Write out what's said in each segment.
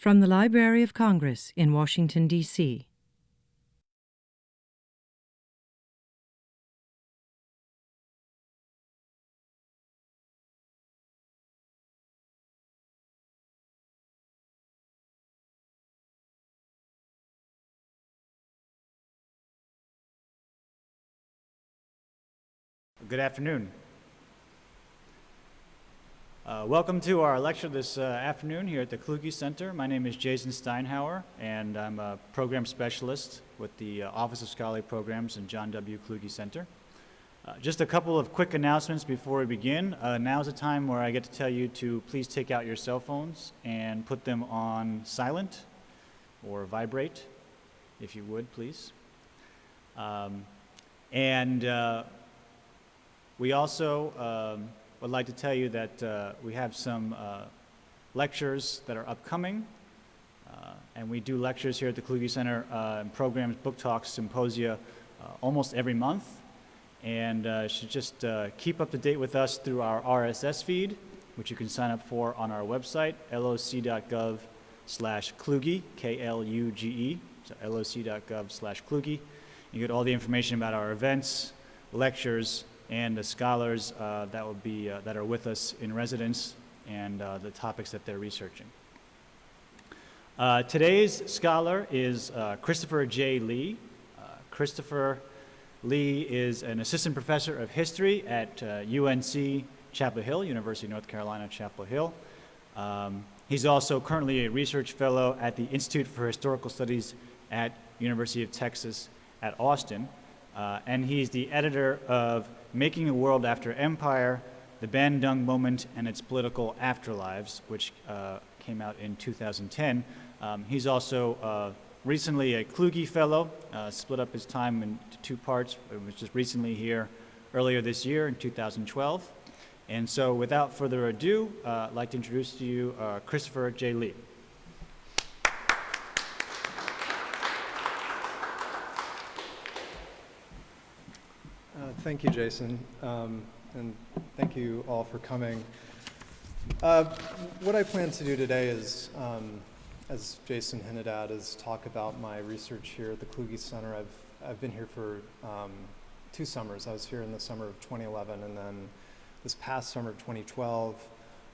From the Library of Congress in Washington, D.C. Good afternoon. Welcome to our lecture this afternoon here at the Kluge Center. My name is Jason Steinhauer, and I'm a program specialist with the Office of Scholarly Programs in John W. Kluge Center. Just a couple of quick announcements before we begin. Now's a time where I get to tell you to please take out your cell phones and put them on silent or vibrate, if you would, please. We also would like to tell you that we have some lectures that are upcoming, and we do lectures here at the Kluge Center and programs, book talks, symposia almost every month, and should just keep up to date with us through our RSS feed, which you can sign up for on our website, loc.gov/Kluge, K-L-U-G-E, so loc.gov/Kluge. You get all the information about our events, lectures, and the scholars that are with us in residence and the topics that they're researching. Today's scholar is Christopher J. Lee. Christopher Lee is an assistant professor of history at UNC Chapel Hill, University of North Carolina, Chapel Hill. He's also currently a research fellow at the Institute for Historical Studies at University of Texas at Austin. And he's the editor of Making a World After Empire, The Bandung Moment and Its Political Afterlives, which came out in 2010. He's also recently a Kluge Fellow, split up his time into two parts. It was just recently here earlier this year in 2012. And so without further ado, I'd like to introduce to you Christopher J. Lee. Thank you, Jason, and thank you all for coming. What I plan to do today is, as Jason hinted at, is talk about my research here at the Kluge Center. I've been here for 2 summers. I was here in the summer of 2011, and then this past summer of 2012,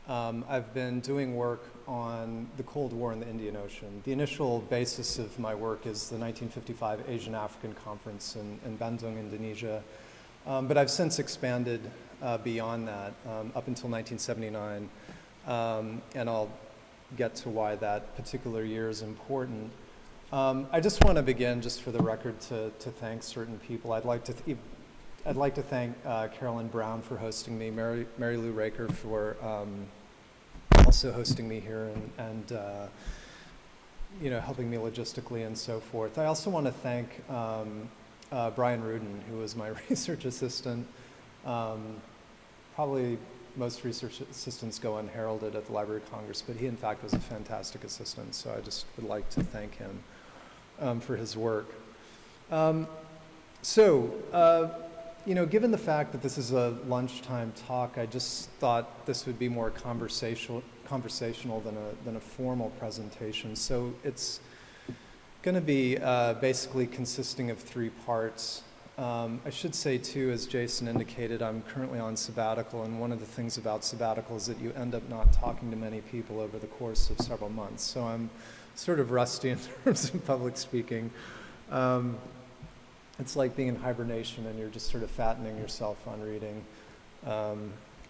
I've been doing work on the Cold War in the Indian Ocean. The initial basis of my work is the 1955 Asian African Conference in Bandung, Indonesia. But I've since expanded beyond that up until 1979, and I'll get to why that particular year is important. I just want to begin, just for the record, to thank certain people. I'd like to thank Carolyn Brown for hosting me, Mary Lou Raker for also hosting me here and helping me logistically and so forth. I also want to thank Brian Rudin, who was my research assistant. Probably most research assistants go unheralded at the Library of Congress, but he in fact was a fantastic assistant, so I just would like to thank him for his work. Given the fact that this is a lunchtime talk, I just thought this would be more conversational than a formal presentation. So it's going to be basically consisting of 3 parts. I should say too, as Jason indicated, I'm currently on sabbatical, and one of the things about sabbatical is that you end up not talking to many people over the course of several months. So I'm sort of rusty in terms of public speaking. It's like being in hibernation and you're just sort of fattening yourself on reading.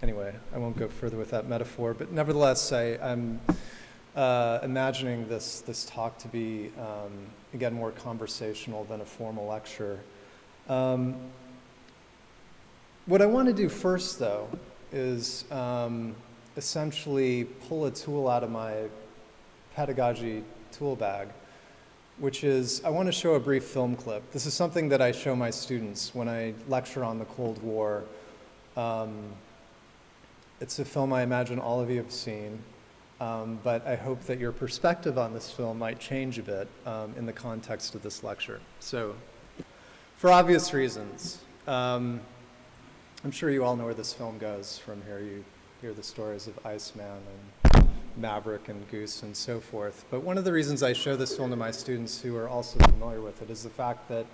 Anyway, I won't go further with that metaphor, but nevertheless, I'm imagining this talk to be, again, more conversational than a formal lecture. What I want to do first, though, is essentially pull a tool out of my pedagogy tool bag, which is, I want to show a brief film clip. This is something that I show my students when I lecture on the Cold War. It's a film I imagine all of you have seen. But I hope that your perspective on this film might change a bit in the context of this lecture. So, for obvious reasons, I'm sure you all know where this film goes from here. You hear the stories of Iceman and Maverick and Goose and so forth. But one of the reasons I show this film to my students who are also familiar with it is the fact that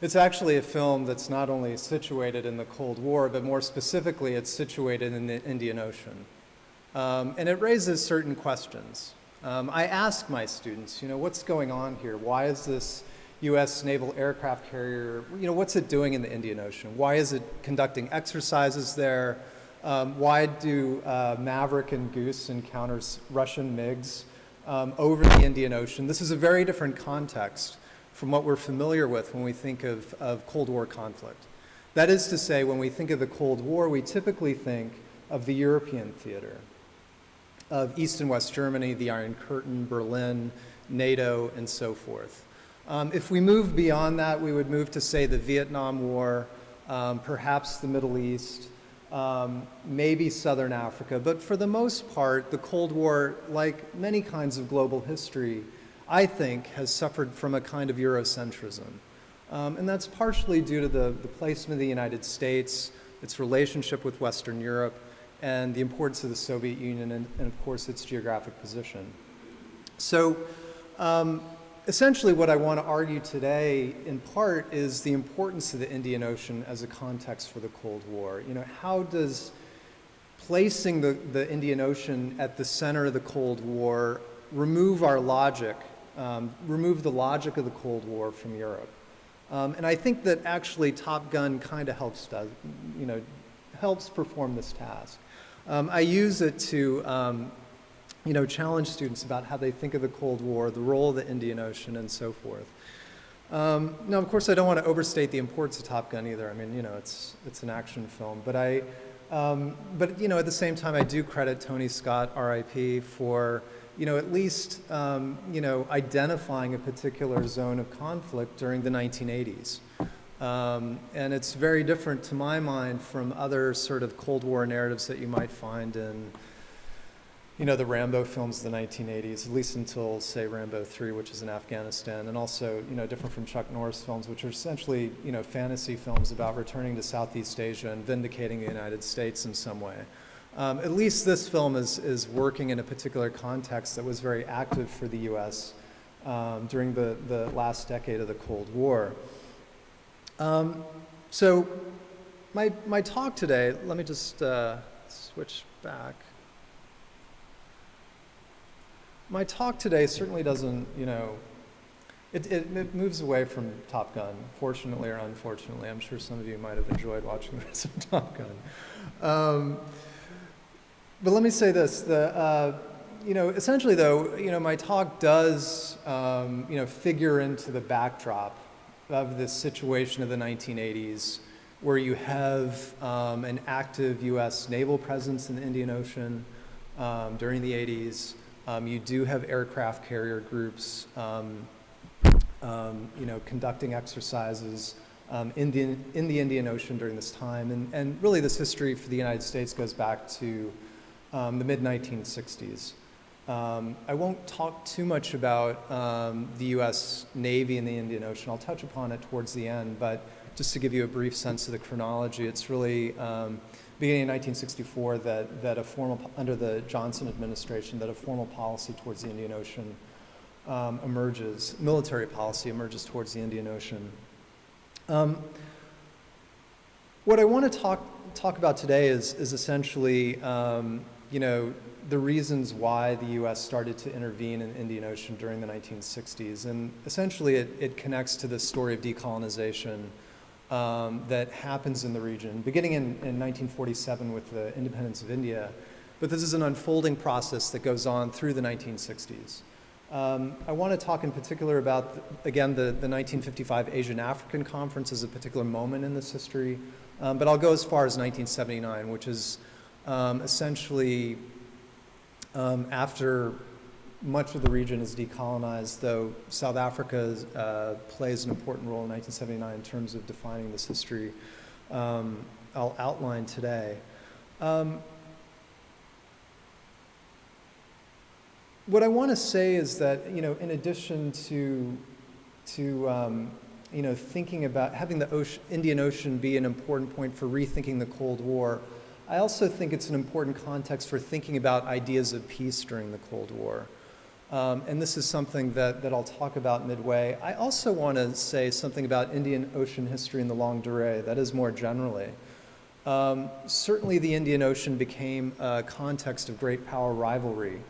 it's actually a film that's not only situated in the Cold War, but more specifically, it's situated in the Indian Ocean. And it raises certain questions. I ask my students, what's going on here? Why is this U.S. naval aircraft carrier, what's it doing in the Indian Ocean? Why is it conducting exercises there? Why do Maverick and Goose encounter Russian MiGs over the Indian Ocean? This is a very different context from what we're familiar with when we think of Cold War conflict. That is to say, when we think of the Cold War, we typically think of the European theater, of East and West Germany, the Iron Curtain, Berlin, NATO, and so forth. If we move beyond that, we would move to, say, the Vietnam War, perhaps the Middle East, maybe Southern Africa. But for the most part, the Cold War, like many kinds of global history, I think, has suffered from a kind of Eurocentrism. And that's partially due to the placement of the United States, its relationship with Western Europe, and the importance of the Soviet Union, and of course, its geographic position. So essentially what I want to argue today, in part, is the importance of the Indian Ocean as a context for the Cold War. How does placing the Indian Ocean at the center of the Cold War remove our logic, remove the logic of the Cold War from Europe? And I think that actually Top Gun kind of helps perform this task. I use it to challenge students about how they think of the Cold War, the role of the Indian Ocean, and so forth. Now, of course, I don't want to overstate the importance of Top Gun either. I mean, it's an action film, but at the same time, I do credit Tony Scott, R.I.P., for at least identifying a particular zone of conflict during the 1980s. And it's very different, to my mind, from other sort of Cold War narratives that you might find in the Rambo films of the 1980s, at least until, say, Rambo 3, which is in Afghanistan, and also, different from Chuck Norris films, which are essentially, fantasy films about returning to Southeast Asia and vindicating the United States in some way. At least this film is working in a particular context that was very active for the U.S. During the last decade of the Cold War. So my talk today, let me just switch back. My talk today certainly doesn't, it moves away from Top Gun, fortunately or unfortunately. I'm sure some of you might have enjoyed watching the rest of Top Gun. But let me say this, essentially though, my talk does, figure into the backdrop of this situation of the 1980s, where you have an active U.S. naval presence in the Indian Ocean during the 80s. You do have aircraft carrier groups, conducting exercises in the Indian Ocean during this time, and really this history for the United States goes back to the mid-1960s. I won't talk too much about the U.S. Navy in the Indian Ocean. I'll touch upon it towards the end, but just to give you a brief sense of the chronology, it's really beginning in 1964 that a formal, under the Johnson administration, that a formal policy towards the Indian Ocean emerges, military policy emerges towards the Indian Ocean. What I want to talk about today is essentially, the reasons why the U.S. started to intervene in the Indian Ocean during the 1960s. And essentially, it connects to the story of decolonization that happens in the region, beginning in 1947 with the independence of India. But this is an unfolding process that goes on through the 1960s. I want to talk in particular about, again, the 1955 Asian-African Conference as a particular moment in this history. But I'll go as far as 1979, which is essentially after much of the region is decolonized, though South Africa plays an important role in 1979 in terms of defining this history I'll outline today. What I want to say is that, in addition to thinking about having the Indian Ocean be an important point for rethinking the Cold War, I also think it's an important context for thinking about ideas of peace during the Cold War. And this is something that I'll talk about midway. I also want to say something about Indian Ocean history in the longue durée, that is more generally. Certainly the Indian Ocean became a context of great power rivalry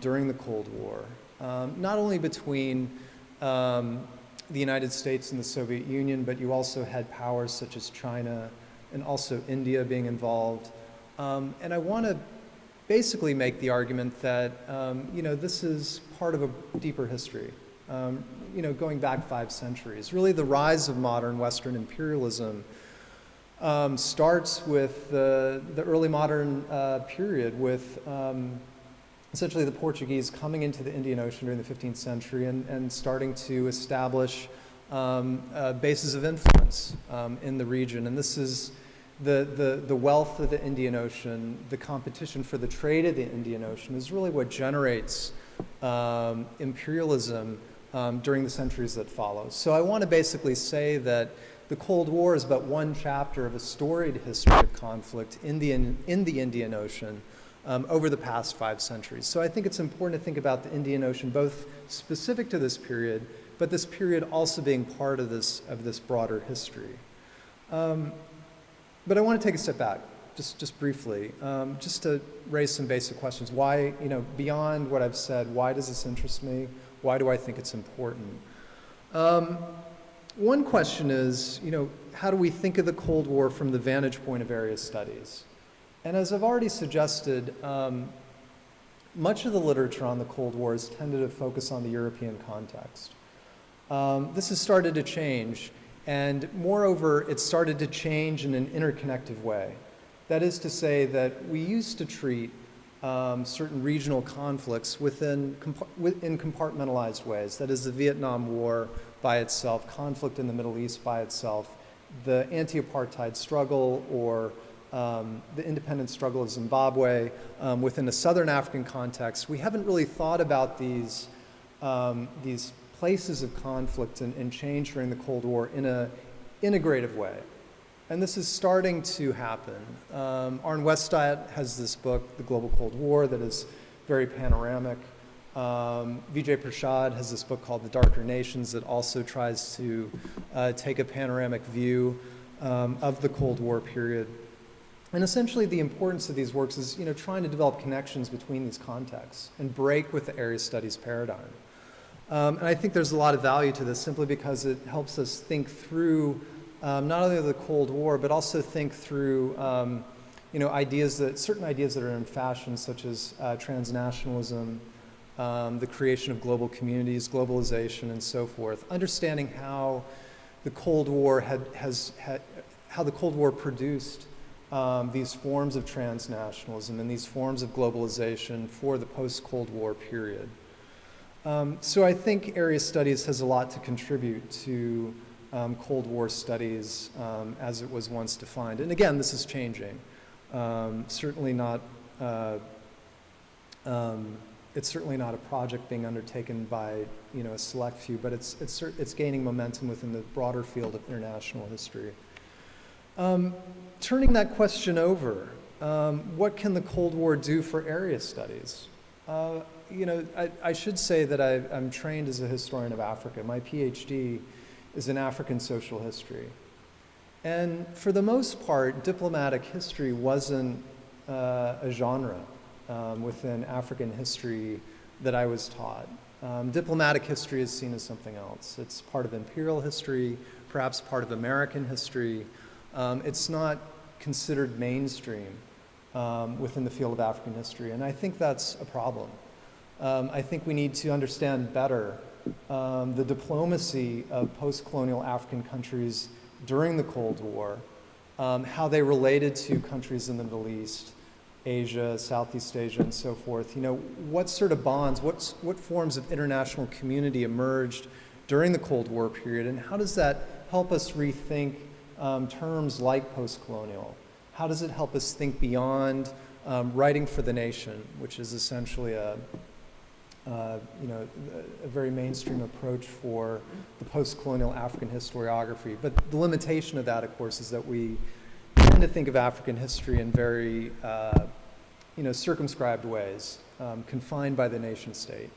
during the Cold War, not only between the United States and the Soviet Union, but you also had powers such as China and also India being involved. And I want to basically make the argument that, this is part of a deeper history, going back 5 centuries. Really, the rise of modern Western imperialism starts with the early modern period with essentially the Portuguese coming into the Indian Ocean during the 15th century and starting to establish bases of influence in the region. And this is the wealth of the Indian Ocean, the competition for the trade of the Indian Ocean is really what generates imperialism during the centuries that follow. So I want to basically say that the Cold War is but one chapter of a storied history of conflict in the Indian Ocean over the past 5 centuries. So I think it's important to think about the Indian Ocean both specific to this period, but this period also being part of this broader history. But I want to take a step back, just briefly, just to raise some basic questions. Why, beyond what I've said, why does this interest me? Why do I think it's important? One question is, how do we think of the Cold War from the vantage point of area studies? And as I've already suggested, much of the literature on the Cold War has tended to focus on the European context. This has started to change, and moreover, it started to change in an interconnected way. That is to say that we used to treat certain regional conflicts in compartmentalized ways. That is the Vietnam War by itself, conflict in the Middle East by itself, the anti-apartheid struggle or the independence struggle of Zimbabwe within a Southern African context. We haven't really thought about these places of conflict and change during the Cold War in an integrative way. And this is starting to happen. Arne Westad has this book, The Global Cold War, that is very panoramic. Vijay Prashad has this book called The Darker Nations that also tries to take a panoramic view of the Cold War period. And essentially the importance of these works is trying to develop connections between these contexts and break with the area studies paradigm. And I think there's a lot of value to this simply because it helps us think through not only the Cold War, but also think through certain ideas that are in fashion, such as transnationalism, the creation of global communities, globalization, and so forth. Understanding how the Cold War how the Cold War produced these forms of transnationalism and these forms of globalization for the post-Cold War period. So I think area studies has a lot to contribute to Cold War studies as it was once defined. And again, this is changing. Certainly not. It's certainly not a project being undertaken by a select few, but it's gaining momentum within the broader field of international history. Turning that question over, what can the Cold War do for area studies? I should say that I'm trained as a historian of Africa. My PhD is in African social history. And for the most part, diplomatic history wasn't a genre within African history that I was taught. Diplomatic history is seen as something else. It's part of imperial history, perhaps part of American history. It's not considered mainstream within the field of African history, and I think that's a problem. I think we need to understand better the diplomacy of post-colonial African countries during the Cold War, how they related to countries in the Middle East, Asia, Southeast Asia, and so forth. What sort of bonds, what forms of international community emerged during the Cold War period, and how does that help us rethink terms like post-colonial? How does it help us think beyond writing for the nation, which is essentially a very mainstream approach for the post-colonial African historiography? But the limitation of that, of course, is that we tend to think of African history in very circumscribed ways, confined by the nation state.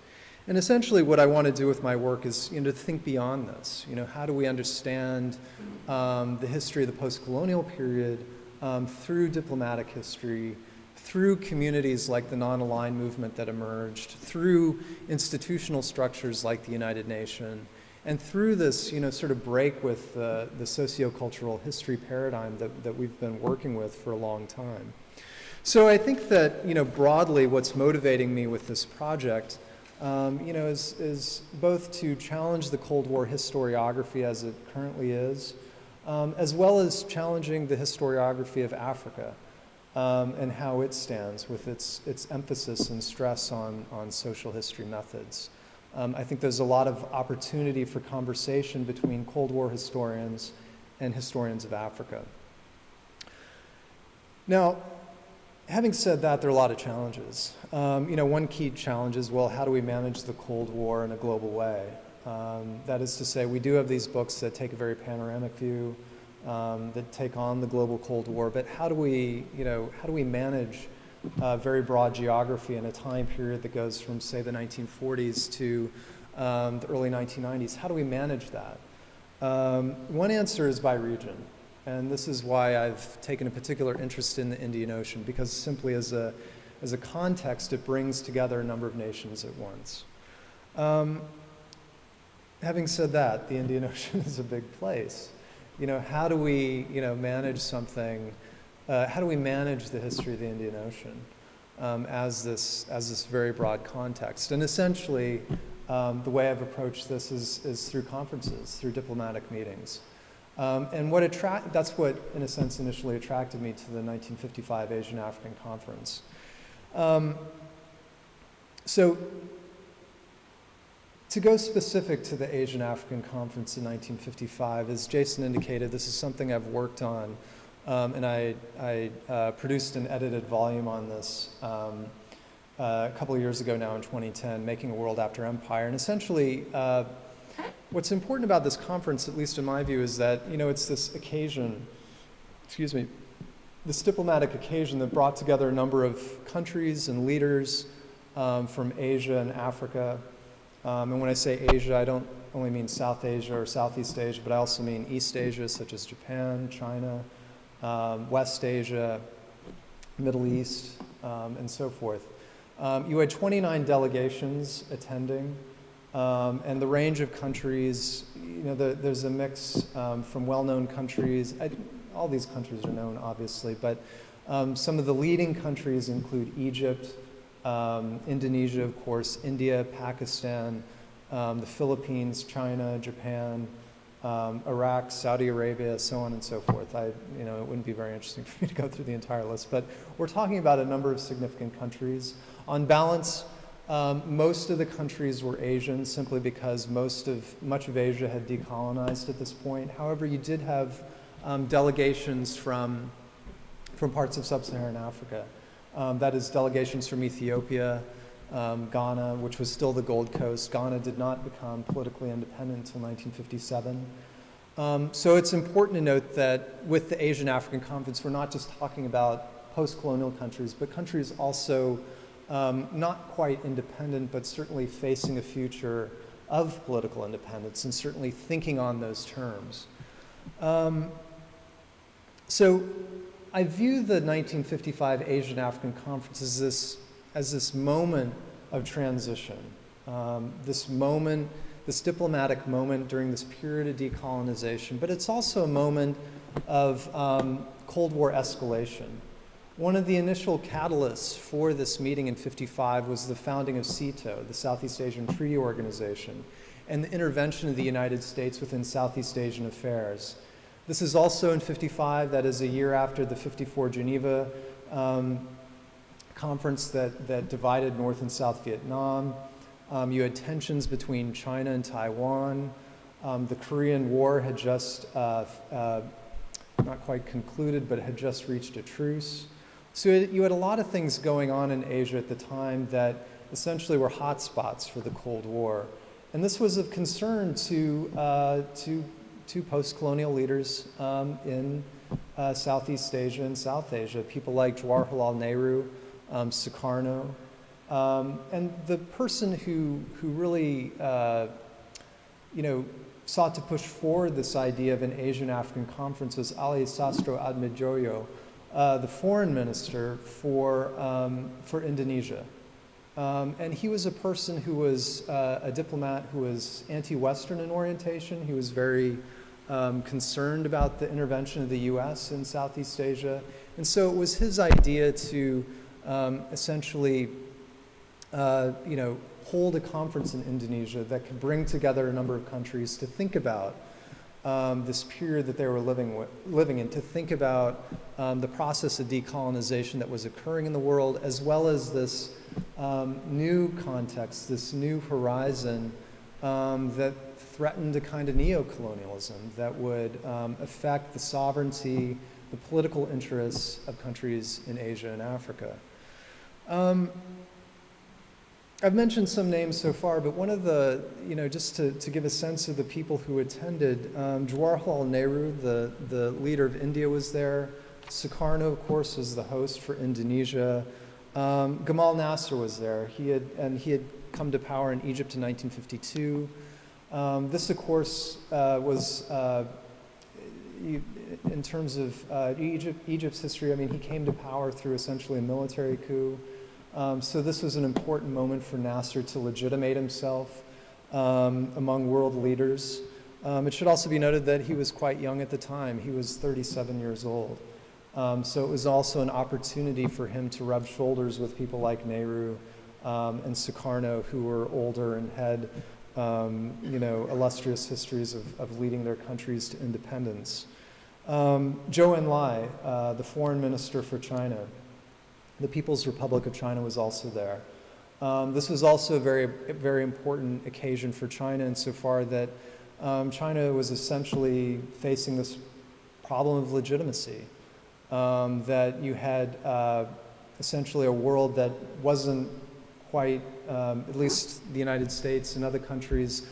And essentially what I want to do with my work is to think beyond this. How do we understand the history of the post-colonial period through diplomatic history, through communities like the non-aligned movement that emerged, through institutional structures like the United Nations, and through this sort of break with the sociocultural history paradigm that we've been working with for a long time. So I think that broadly what's motivating me with this project is both to challenge the Cold War historiography as it currently is, as well as challenging the historiography of Africa and how it stands with its emphasis and stress on social history methods. I think there's a lot of opportunity for conversation between Cold War historians and historians of Africa. Now, having said that, there are a lot of challenges. One key challenge is, well, how do we manage the Cold War in a global way? That is to say, we do have these books that take a very panoramic view, that take on the global Cold War, but how do we manage very broad geography in a time period that goes from, say, the 1940s to the early 1990s? How do we manage that? One answer is by region. And this is why I've taken a particular interest in the Indian Ocean, because simply as a context, it brings together a number of nations at once. Having said that, the Indian Ocean is a big place. How do we, manage something? How do we manage the history of the Indian Ocean as this very broad context? And essentially, the way I've approached this is through conferences, through diplomatic meetings. And that's what, in a sense, initially attracted me to the 1955 Asian African Conference. So to go specific to the Asian African Conference in 1955, as Jason indicated, this is something I've worked on, and I produced an edited volume on this a couple of years ago now in 2010, Making a World After Empire. And essentially, what's important about this conference, at least in my view, is that, it's this occasion, this diplomatic occasion that brought together a number of countries and leaders from Asia and Africa. And when I say Asia, I don't only mean South Asia or Southeast Asia, but I also mean East Asia, such as Japan, China, West Asia, Middle East, and so forth. You had 29 delegations attending. And the range of countries, there's a mix from well-known countries. All these countries are known, obviously, but some of the leading countries include Egypt, Indonesia, of course, India, Pakistan, the Philippines, China, Japan, Iraq, Saudi Arabia, so on and so forth. It wouldn't be very interesting for me to go through the entire list, but we're talking about a number of significant countries. On balance, most of the countries were Asian simply because much of Asia had decolonized at this point. However, you did have delegations from parts of sub-Saharan Africa. That is, delegations from Ethiopia, Ghana, which was still the Gold Coast. Ghana did not become politically independent until 1957. So it's important to note that with the Asian African Conference, we're not just talking about post-colonial countries, but countries also not quite independent, but certainly facing a future of political independence and certainly thinking on those terms. So I view the 1955 Asian African Conference as this moment of transition, this diplomatic moment during this period of decolonization, but it's also a moment of Cold War escalation. One of the initial catalysts for this meeting in '55 was the founding of SEATO, the Southeast Asian Treaty Organization, and the intervention of the United States within Southeast Asian affairs. This is also in '55, that is a year after the '54 Geneva conference that divided North and South Vietnam. You had tensions between China and Taiwan. The Korean War had just, not quite concluded, but had just reached a truce. So you had a lot of things going on in Asia at the time that essentially were hotspots for the Cold War. And this was of concern to two post-colonial leaders in Southeast Asia and South Asia, people like Jawaharlal Nehru, Sukarno, and the person who really sought to push forward this idea of an Asian-African conference was Ali Sastro Atmojoyo, the foreign minister for Indonesia. And he was a person who was a diplomat who was anti-Western in orientation. He was very concerned about the intervention of the US in Southeast Asia. And so it was his idea to essentially hold a conference in Indonesia that could bring together a number of countries to think about this period that they were living in, to think about the process of decolonization that was occurring in the world, as well as this new context, this new horizon that threatened a kind of neocolonialism that would affect the sovereignty, the political interests of countries in Asia and Africa. I've mentioned some names so far, but one of the, just to give a sense of the people who attended, Jawaharlal Nehru, the leader of India, was there. Sukarno, of course, was the host for Indonesia. Gamal Nasser was there. He had come to power in Egypt in 1952. This, of course, was, in terms of Egypt's history, he came to power through essentially a military coup. So this was an important moment for Nasser to legitimate himself among world leaders. It should also be noted that he was quite young at the time. He was 37 years old. So it was also an opportunity for him to rub shoulders with people like Nehru and Sukarno, who were older and had illustrious histories of leading their countries to independence. Zhou Enlai, the foreign minister for China, the People's Republic of China, was also there. This was also a very, very important occasion for China insofar that China was essentially facing this problem of legitimacy, that you had essentially a world that wasn't quite, at least the United States and other countries,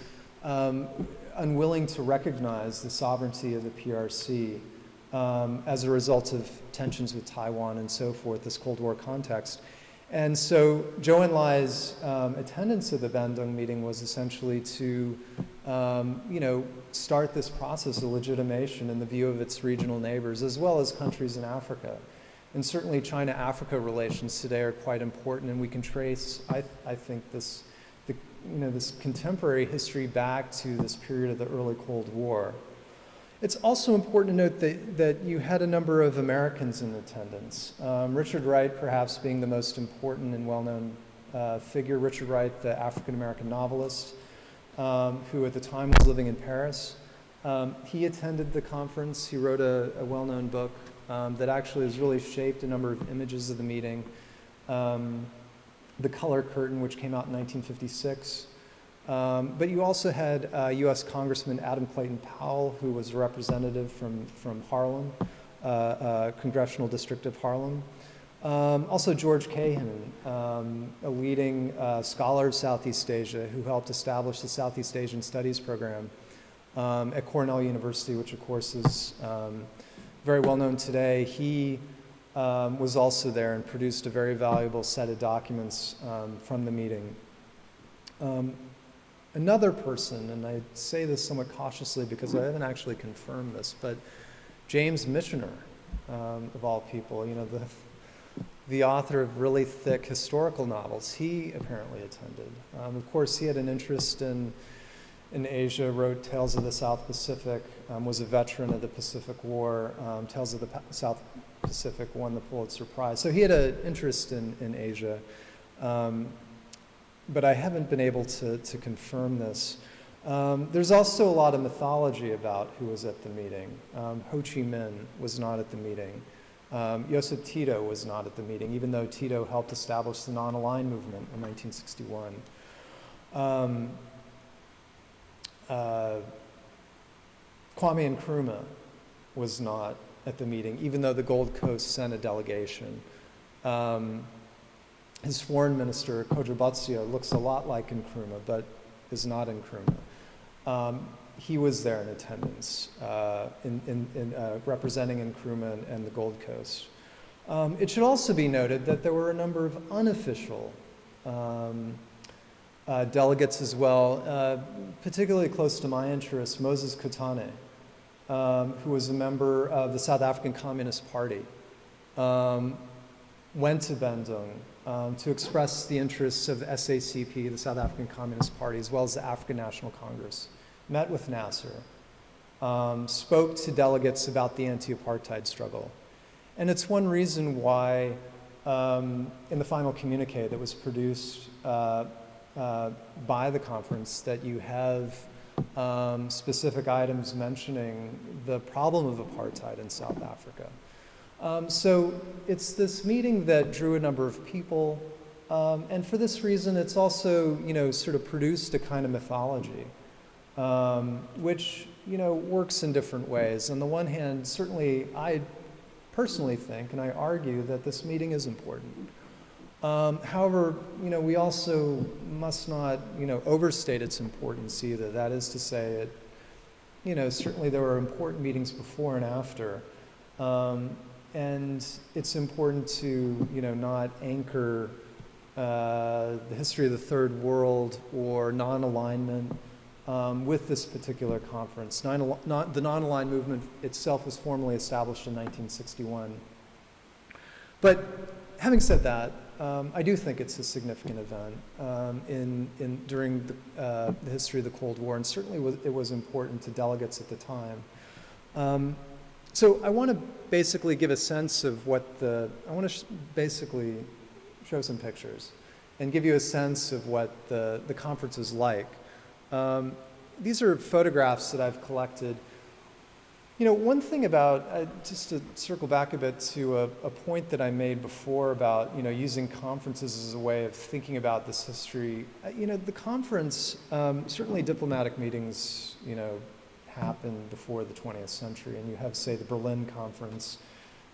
unwilling to recognize the sovereignty of the PRC. As a result of tensions with Taiwan and so forth, this Cold War context. And so Zhou Enlai's attendance at the Bandung meeting was essentially to, start this process of legitimation in the view of its regional neighbors, as well as countries in Africa. And certainly China-Africa relations today are quite important, and we can trace, I think, this contemporary history back to this period of the early Cold War. It's also important to note that you had a number of Americans in attendance. Richard Wright, perhaps being the most important and well-known figure. Richard Wright, the African-American novelist, who at the time was living in Paris. He attended the conference. He wrote a well-known book that actually has really shaped a number of images of the meeting. The Color Curtain, which came out in 1956. But you also had U.S. Congressman Adam Clayton Powell, who was a representative from Harlem, Congressional District of Harlem. Also George Cahan, a leading scholar of Southeast Asia who helped establish the Southeast Asian Studies program at Cornell University, which of course is very well known today. He was also there and produced a very valuable set of documents from the meeting. Another person, and I say this somewhat cautiously because I haven't actually confirmed this, but James Michener, of all people, the author of really thick historical novels, he apparently attended. Of course, he had an interest in Asia, wrote Tales of the South Pacific, was a veteran of the Pacific War. Tales of the South Pacific won the Pulitzer Prize. So he had an interest in Asia. But I haven't been able to confirm this. There's also a lot of mythology about who was at the meeting. Ho Chi Minh was not at the meeting. Joseph Tito was not at the meeting, even though Tito helped establish the non-aligned movement in 1961. Kwame Nkrumah was not at the meeting, even though the Gold Coast sent a delegation. His foreign minister, Kojo Butsuya, looks a lot like Nkrumah, but is not Nkrumah. he was there in attendance, representing Nkrumah and the Gold Coast. It should also be noted that there were a number of unofficial delegates as well, particularly close to my interest, Moses Kotane, who was a member of the South African Communist Party, went to Bandung to express the interests of SACP, the South African Communist Party, as well as the African National Congress, met with Nasser, spoke to delegates about the anti-apartheid struggle. And it's one reason why in the final communique that was produced by the conference that you have specific items mentioning the problem of apartheid in South Africa. So it's this meeting that drew a number of people, and for this reason it's also, sort of produced a kind of mythology, which, works in different ways. On the one hand, certainly I personally think, and I argue, that this meeting is important. However, we also must not, overstate its importance either. That is to say, certainly there were important meetings before and after. And it's important to, not anchor the history of the Third World or non-alignment with this particular conference. The non-aligned movement itself was formally established in 1961. But having said that, I do think it's a significant event during the history of the Cold War, and certainly it was important to delegates at the time. So I want to basically give a sense of I want to basically show some pictures and give you a sense of what the conference is like. These are photographs that I've collected. One thing about, just to circle back a bit to a point that I made before about, using conferences as a way of thinking about this history. The conference, certainly diplomatic meetings, happened before the 20th century, and you have, say, the Berlin Conference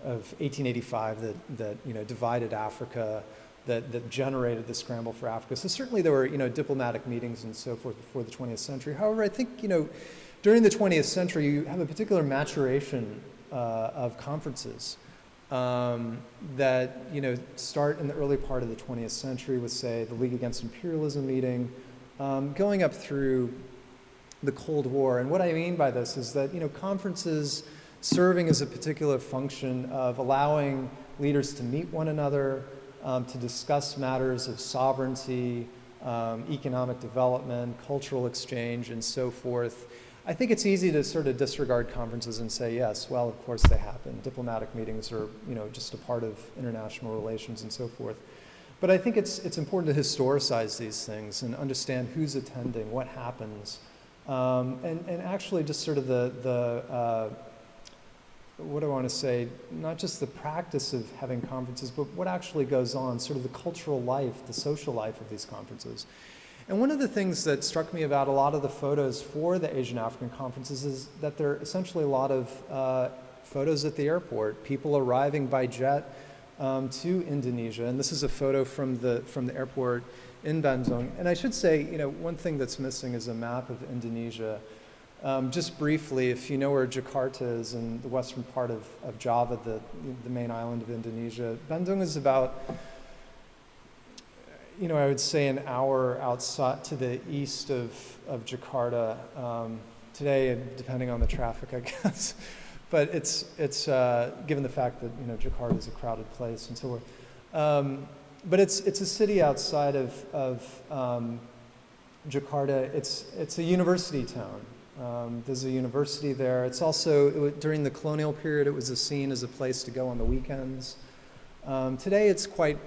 of 1885 that divided Africa, that generated the scramble for Africa. So certainly there were diplomatic meetings and so forth before the 20th century. However, I think during the 20th century you have a particular maturation of conferences that start in the early part of the 20th century with, say, the League Against Imperialism meeting, going up through the Cold War. And what I mean by this is that conferences serving as a particular function of allowing leaders to meet one another, to discuss matters of sovereignty, economic development, cultural exchange, and so forth. I think it's easy to sort of disregard conferences and say, yes, well, of course they happen. Diplomatic meetings are, just a part of international relations and so forth. But I think it's important to historicize these things and understand who's attending, what happens, and actually just sort of what do I want to say, not just the practice of having conferences, but what actually goes on, sort of the cultural life, the social life of these conferences. And one of the things that struck me about a lot of the photos for the Asian African conferences is that there are essentially a lot of photos at the airport, people arriving by jet to Indonesia. And this is a photo from the airport in Bandung. And I should say, one thing that's missing is a map of Indonesia. Just briefly, if you know where Jakarta is in the western part of Java, the main island of Indonesia, Bandung is about, I would say an hour outside to the east of Jakarta. Today, depending on the traffic, I guess. But it's given the fact that Jakarta is a crowded place and so forth. But it's a city outside of Jakarta. It's a university town. There's a university there. It's also, during the colonial period, it was seen as a place to go on the weekends. Today it's quite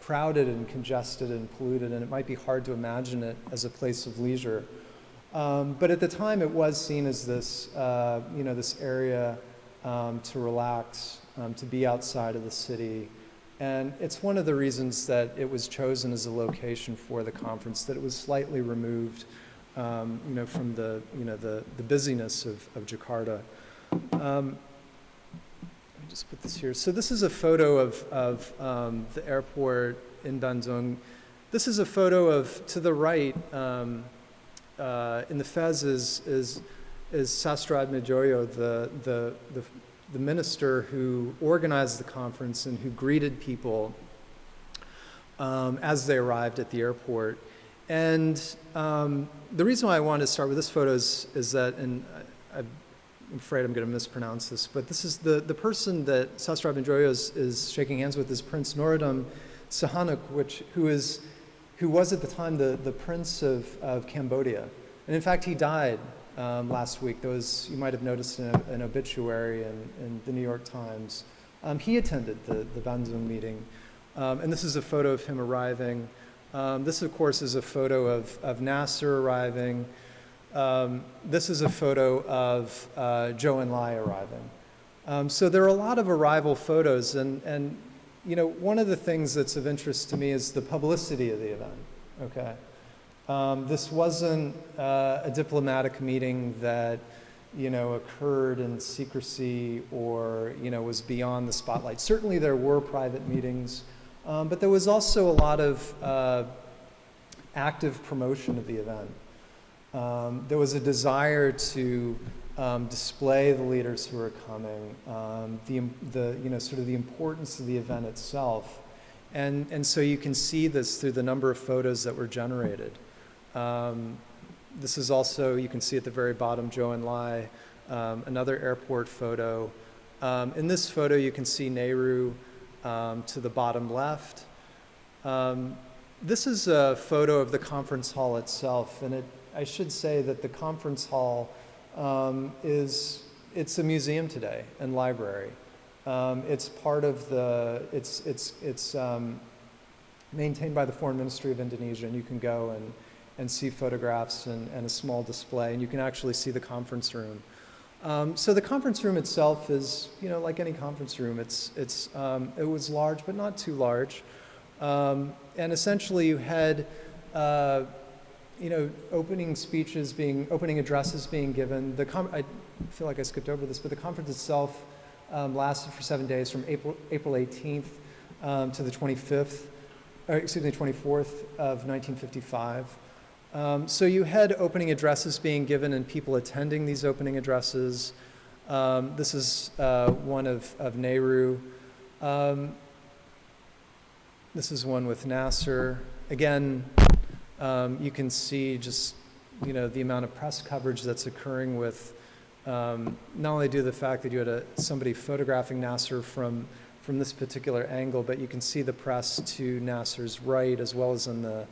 crowded and congested and polluted, and it might be hard to imagine it as a place of leisure. But at the time it was seen as this, this area to relax, to be outside of the city. And it's one of the reasons that it was chosen as a location for the conference, that it was slightly removed from the busyness of Jakarta. Let me just put this here. So this is a photo of the airport in Bandung. This is a photo of, to the right, in the Fez is Sastro Admijoyo, the minister who organized the conference and who greeted people as they arrived at the airport. And the reason why I wanted to start with this photo is that, and I'm afraid I'm going to mispronounce this, but this is the person that Sastro Admijoyo is shaking hands with is Prince Norodom Sihanouk, who was at the time the Prince of Cambodia. And in fact, he died last week. You might have noticed an obituary in the New York Times. He attended the Bandung meeting. And this is a photo of him arriving. This, of course, is a photo of Nasser arriving. This is a photo of Zhou Enlai arriving. So there are a lot of arrival photos, and you know, one of the things that's of interest to me is the publicity of the event. Okay, this wasn't a diplomatic meeting that occurred in secrecy or was beyond the spotlight. Certainly, there were private meetings, but there was also a lot of active promotion of the event. There was a desire to display the leaders who are coming, sort of the importance of the event itself, and so you can see this through the number of photos that were generated. This is also, you can see at the very bottom, Zhou Enlai, another airport photo. In this photo, you can see Nehru to the bottom left. This is a photo of the conference hall itself, and I should say that the conference hall it's a museum today and library. It's part of it's maintained by the Foreign Ministry of Indonesia, and you can go and see photographs and a small display, and you can actually see the conference room. So the conference room itself is, like any conference room, it was large, but not too large. And essentially you had, opening addresses being given. I feel like I skipped over this, but the conference itself lasted for 7 days, from April 18th to the 24th of 1955. So you had opening addresses being given and people attending these opening addresses. This is one of Nehru. This is one with Nasser. Again, you can see just the amount of press coverage that's occurring with not only due to the fact that you had somebody photographing Nasser from this particular angle, but you can see the press to Nasser's right as well as in the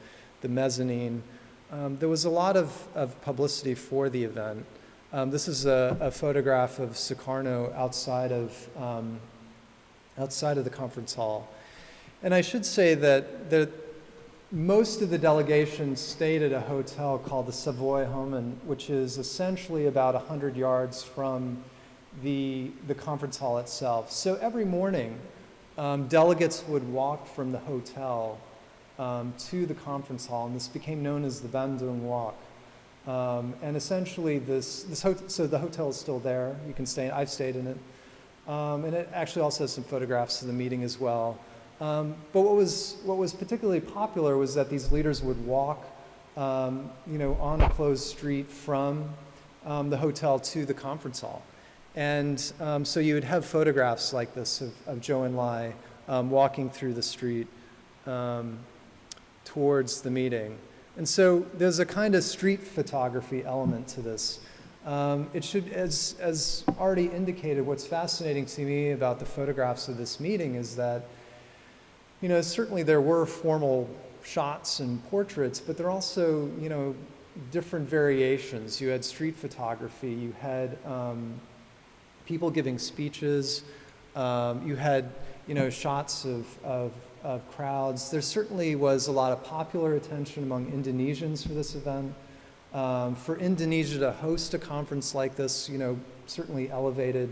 mezzanine. There was a lot of publicity for the event. This is a photograph of Sukarno outside of the conference hall. And I should say that most of the delegations stayed at a hotel called the Savoy Home, which is essentially about 100 yards from the conference hall itself. So every morning, delegates would walk from the hotel to the conference hall, and this became known as the Bandung Walk. And essentially, so the hotel is still there. You can stay. I've stayed in it, and it actually also has some photographs of the meeting as well. But what was particularly popular was that these leaders would walk, on a closed street from the hotel to the conference hall, and so you would have photographs like this of Zhou Enlai walking through the street towards the meeting. And so there's a kind of street photography element to this. It should, as already indicated, what's fascinating to me about the photographs of this meeting is that, certainly there were formal shots and portraits, but there are also, different variations. You had street photography, you had people giving speeches, you had, shots of crowds. There certainly was a lot of popular attention among Indonesians for this event. For Indonesia to host a conference like this, certainly elevated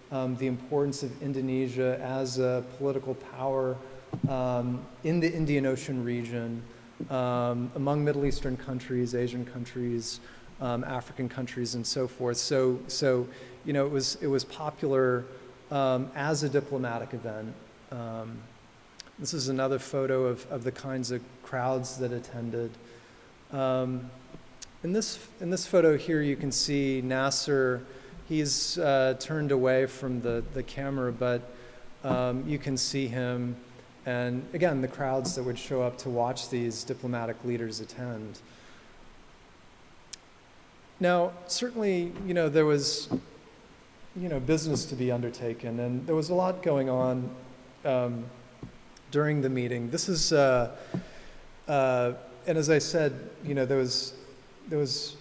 the importance of Indonesia as a political power in the Indian Ocean region, among Middle Eastern countries, Asian countries, African countries, and so forth. So it was popular as a diplomatic event. This is another photo of the kinds of crowds that attended. In this photo here, you can see Nasser. He's turned away from the camera, but you can see him, and again, the crowds that would show up to watch these diplomatic leaders attend. Now, certainly, there was, business to be undertaken, and there was a lot going on during the meeting. This is, and as I said, there was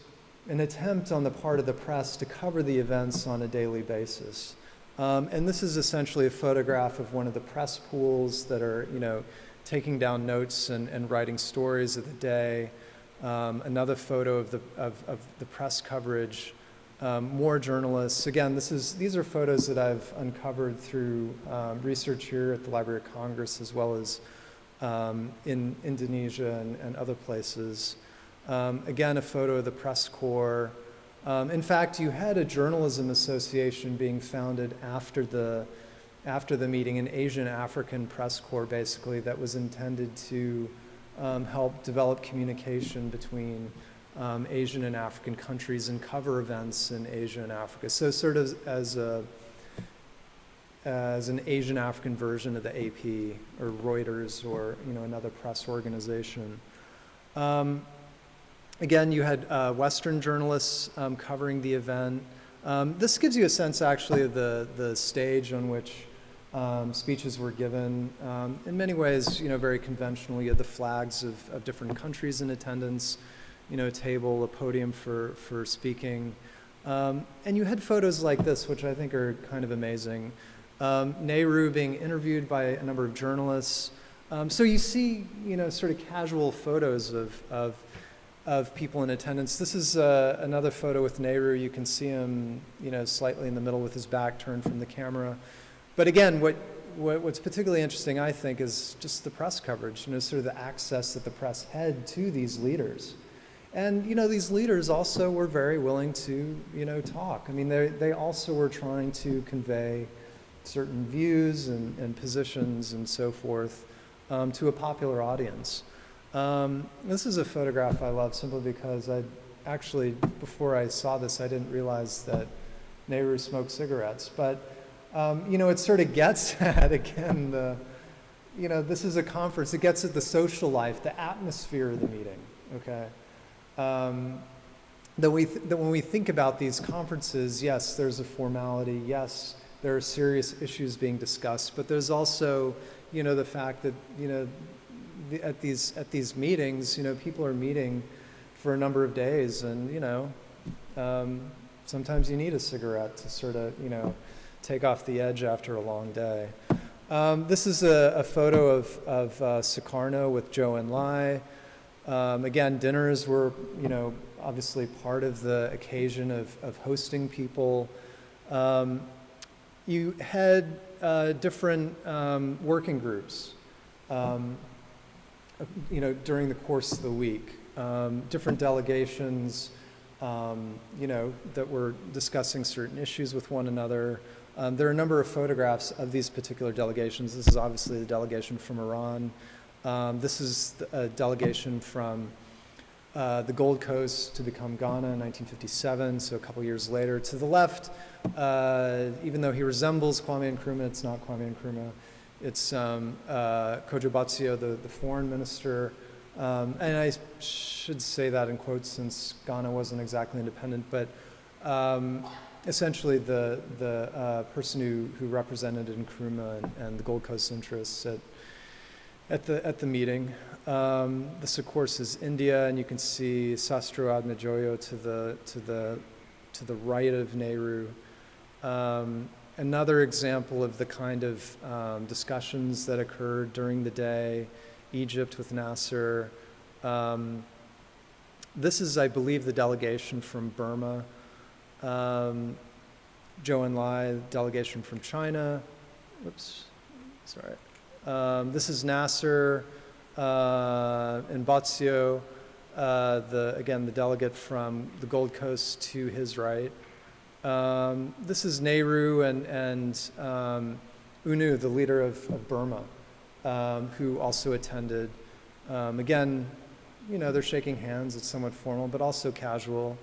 an attempt on the part of the press to cover the events on a daily basis. And this is essentially a photograph of one of the press pools that are, taking down notes and writing stories of the day. Another photo of the press coverage. More journalists. Again, these are photos that I've uncovered through research here at the Library of Congress, as well as in Indonesia and other places. Again, a photo of the press corps. In fact, you had a journalism association being founded after the meeting, an Asian African press corps, basically, that was intended to help develop communication between Asian and African countries and cover events in Asia and Africa. So sort of as an Asian African version of the AP or Reuters or another press organization. Again, you had Western journalists covering the event. This gives you a sense, actually, of the stage on which speeches were given. In many ways, very conventional. You had the flags of different countries in attendance, a table, a podium for speaking. And you had photos like this, which I think are kind of amazing. Nehru being interviewed by a number of journalists. So you see, sort of casual photos of people in attendance. This is another photo with Nehru. You can see him, slightly in the middle with his back turned from the camera. But again, what's particularly interesting, I think, is just the press coverage, sort of the access that the press had to these leaders. And, these leaders also were very willing to, talk. I mean, they also were trying to convey certain views and positions and so forth to a popular audience. This is a photograph I love simply because before I saw this, I didn't realize that Nehru smoked cigarettes. But, it sort of gets at, again, this is a conference. It gets at the social life, the atmosphere of the meeting, okay? That when we think about these conferences, yes, there's a formality. Yes, there are serious issues being discussed. But there's also, the fact that, at these meetings, people are meeting for a number of days, and sometimes you need a cigarette to sort of take off the edge after a long day. This is a photo of Sukarno with Zhou Enlai. Again, dinners were obviously part of the occasion of hosting people. You had different working groups. During the course of the week, different delegations, that were discussing certain issues with one another. There are a number of photographs of these particular delegations. This is obviously the delegation from Iran. This is a delegation from the Gold Coast to become Ghana in 1957, so a couple years later. To the left, even though he resembles Kwame Nkrumah, it's not Kwame Nkrumah. It's Kojo Batsio, the foreign minister. And I should say that in quotes since Ghana wasn't exactly independent, but essentially the person who represented Nkrumah and the Gold Coast interests at the meeting. This, of course, is India, and you can see Sastro Atmajoyo to the right of Nehru. Another example of the kind of discussions that occurred during the day, Egypt with Nasser. This is, I believe, the delegation from Burma. Zhou Enlai, delegation from China. Whoops, sorry. This is Nasser and Batsio, again, the delegate from the Gold Coast to his right. This is Nehru and UNU, the leader of Burma, who also attended. Again, they're shaking hands, it's somewhat formal, but also casual.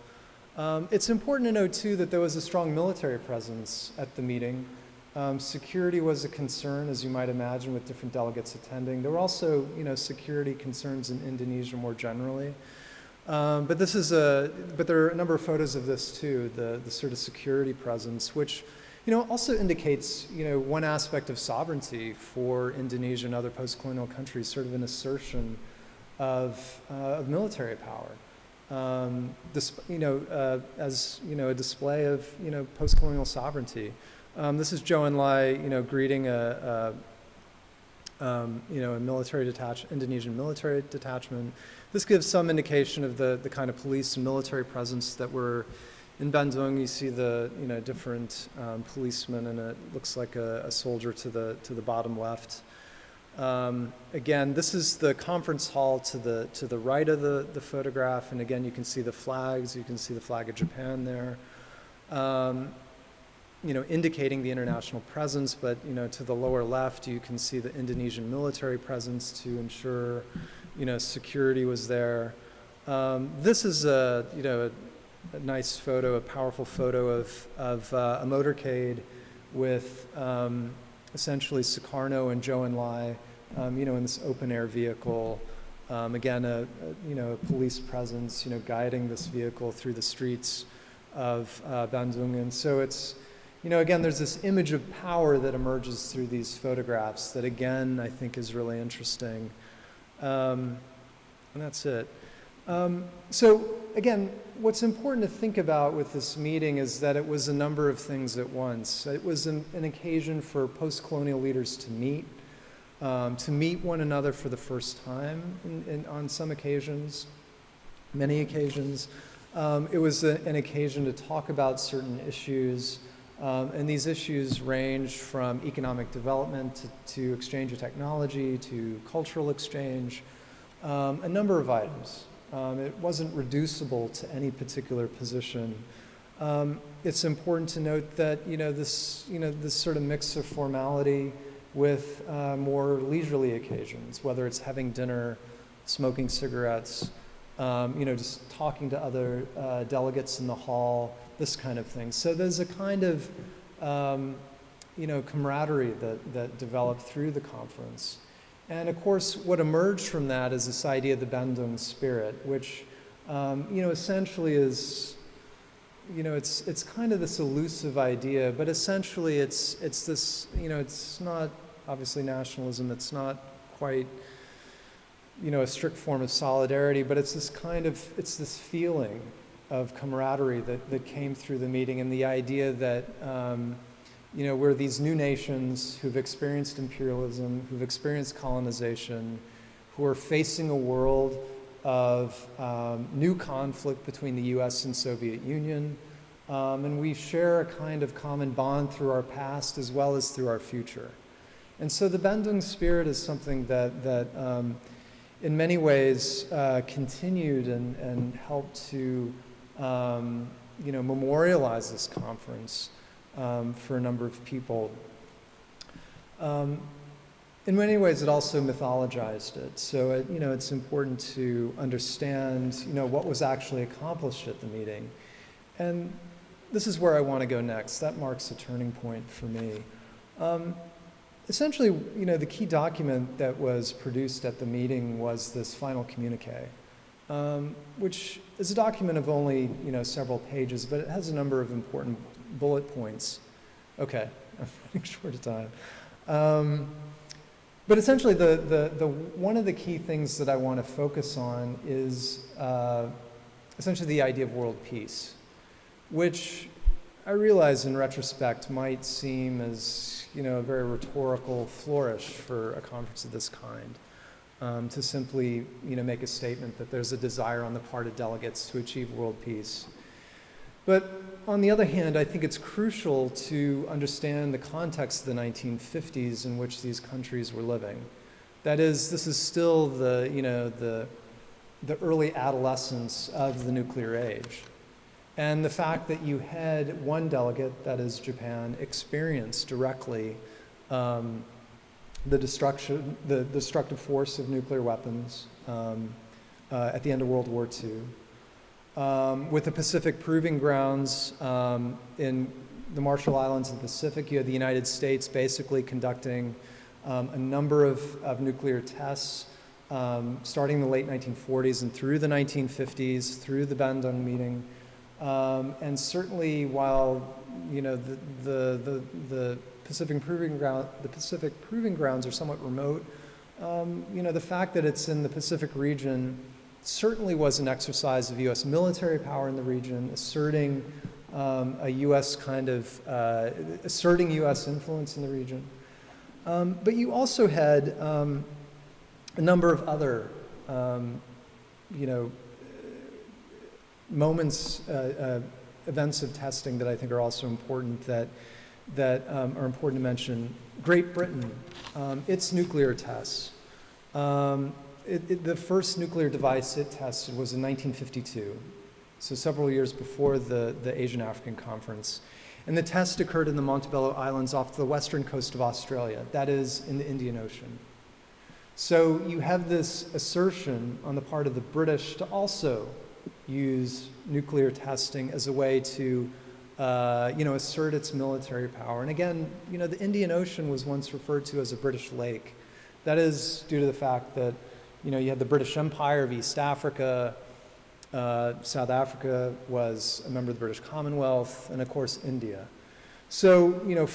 It's important to note too that there was a strong military presence at the meeting. Security was a concern, as you might imagine, with different delegates attending. There were also, security concerns in Indonesia more generally. But there are a number of photos of this too, the sort of security presence, which, also indicates, one aspect of sovereignty for Indonesia and other post-colonial countries, sort of an assertion of military power. As a display of post-colonial sovereignty. This is Zhou Enlai, greeting a Indonesian military detachment. This gives some indication of the kind of police and military presence that were in Bandung. You see the different policemen, and it looks like a soldier to the bottom left. Again, this is the conference hall to the right of the photograph, and again, you can see the flags. You can see the flag of Japan there, indicating the international presence. But to the lower left, you can see the Indonesian military presence to ensure, security was there. This is a nice photo, a powerful photo of a motorcade with essentially Sukarno and Zhou Enlai, in this open-air vehicle. Again, a police presence, guiding this vehicle through the streets of Bandung. And so it's, again, there's this image of power that emerges through these photographs that, again, I think is really interesting. And that's it. So again, what's important to think about with this meeting is that it was a number of things at once. It was an occasion for post-colonial leaders to meet one another for the first time on some occasions, many occasions. It was an occasion to talk about certain issues, and these issues range from economic development to exchange of technology to cultural exchange, a number of items. It wasn't reducible to any particular position. It's important to note that this sort of mix of formality with more leisurely occasions, whether it's having dinner, smoking cigarettes, just talking to other delegates in the hall, this kind of thing. So there's a kind of camaraderie that developed through the conference. And of course, what emerged from that is this idea of the Bandung spirit, which, essentially is, it's kind of this elusive idea, but essentially it's this, it's not obviously nationalism, it's not quite, a strict form of solidarity, but it's this feeling of camaraderie that came through the meeting, and the idea that, we're these new nations who've experienced imperialism, who've experienced colonization, who are facing a world of new conflict between the US and Soviet Union, and we share a kind of common bond through our past as well as through our future. And so the Bandung spirit is something that in many ways continued and helped to memorialize this conference for a number of people. In many ways, it also mythologized it. So, it's important to understand, what was actually accomplished at the meeting. And this is where I want to go next. That marks a turning point for me. Essentially, the key document that was produced at the meeting was this final communique, which is a document of only, several pages, but it has a number of important bullet points. Okay, I'm running short of time. But essentially, the one of the key things that I want to focus on is essentially the idea of world peace, which I realize in retrospect might seem as a very rhetorical flourish for a conference of this kind, to simply make a statement that there's a desire on the part of delegates to achieve world peace. But on the other hand, I think it's crucial to understand the context of the 1950s in which these countries were living. That is, this is still the early adolescence of the nuclear age. And the fact that you had one delegate, that is Japan, experience directly the destructive force of nuclear weapons, at the end of World War II. With the Pacific Proving Grounds in the Marshall Islands and the Pacific, you had the United States basically conducting a number of nuclear tests starting in the late 1940s and through the 1950s, through the Bandung meeting. And certainly while, you know, the Pacific Proving Grounds are somewhat remote, you know, the fact that it's in the Pacific region certainly was an exercise of U.S. military power in the region, asserting a U.S. kind of, asserting U.S. influence in the region. But you also had a number of other, you know, moments, events of testing that I think are also important that are important to mention. Great Britain, its nuclear tests. The first nuclear device it tested was in 1952, so several years before the Asian African Conference. And the test occurred in the Montebello Islands off the western coast of Australia, that is, in the Indian Ocean. So you have this assertion on the part of the British to also use nuclear testing as a way to you know, assert its military power. And again, you know, the Indian Ocean was once referred to as a British lake. That is due to the fact that, you know, you had the British Empire of East Africa, South Africa was a member of the British Commonwealth, and of course India. So, you know,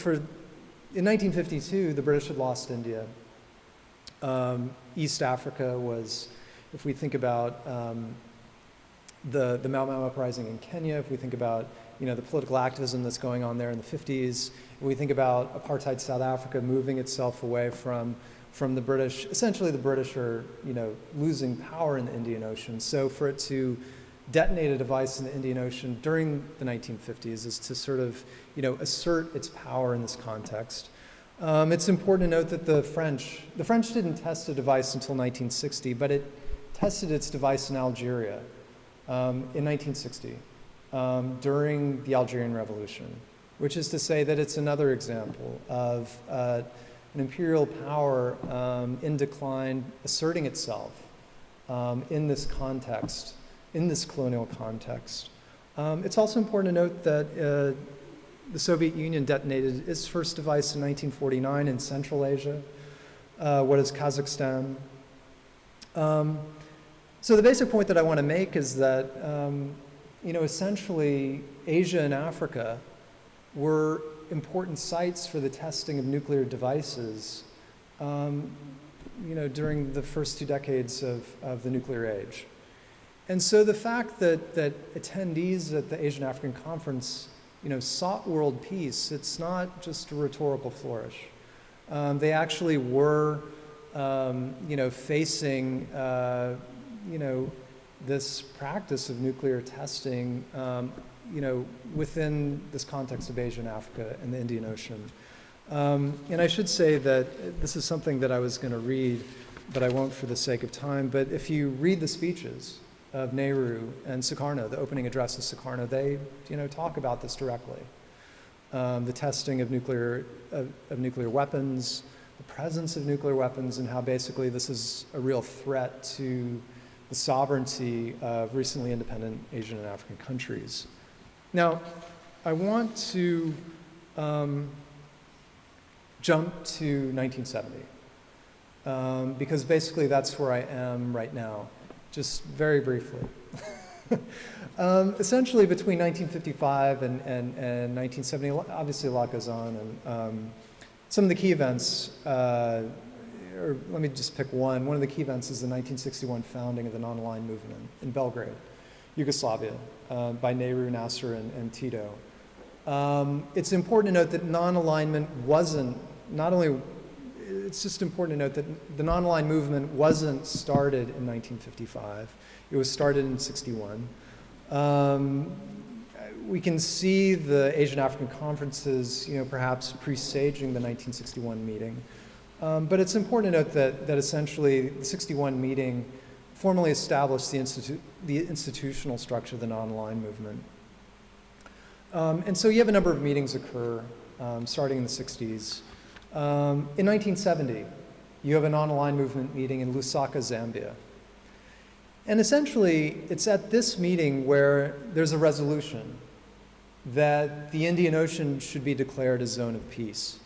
in 1952, the British had lost India. East Africa was, if we think about the Mau Mau uprising in Kenya, if we think about, you know, the political activism that's going on there in the 50s, if we think about apartheid South Africa moving itself away from the British, essentially the British are, you know, losing power in the Indian Ocean. So for it to detonate a device in the Indian Ocean during the 1950s is to sort of, you know, assert its power in this context. It's important to note that the French didn't test a device until 1960, but it tested its device in Algeria in 1960 during the Algerian Revolution, which is to say that it's another example of an imperial power in decline asserting itself in this context, in this colonial context. It's also important to note that the Soviet Union detonated its first device in 1949 in Central Asia, what is Kazakhstan. So the basic point that I want to make is that, you know, essentially Asia and Africa were important sites for the testing of nuclear devices, you know, during the first 2 decades of the nuclear age. And so the fact that attendees at the Asian African Conference, you know, sought world peace, it's not just a rhetorical flourish. They actually were, you know, facing, you know, this practice of nuclear testing, you know, within this context of Asia and Africa and the Indian Ocean. And I should say that this is something that I was going to read, but I won't for the sake of time. But if you read the speeches of Nehru and Sukarno, the opening address of Sukarno, they, you know, talk about this directly. The testing of nuclear weapons, the presence of nuclear weapons, and how basically this is a real threat to the sovereignty of recently independent Asian and African countries. Now, I want to jump to 1970, because basically that's where I am right now, just very briefly. Essentially, between 1955 and 1970, obviously a lot goes on, and some of the key events, or let me just pick one. One of the key events is the 1961 founding of the non-aligned movement in Belgrade, Yugoslavia, by Nehru, Nasser, and Tito. It's important to note that non-alignment wasn't, not only, it's just important to note that the non-aligned movement wasn't started in 1955. It was started in 61. We can see the Asian African conferences, you know, perhaps presaging the 1961 meeting. But it's important to note that essentially the 61 meeting formally established the institutional structure of the non-aligned movement. And so you have a number of meetings occur starting in the 60s. In 1970, you have a non-aligned movement meeting in Lusaka, Zambia. And essentially, it's at this meeting where there's a resolution that the Indian Ocean should be declared a zone of peace.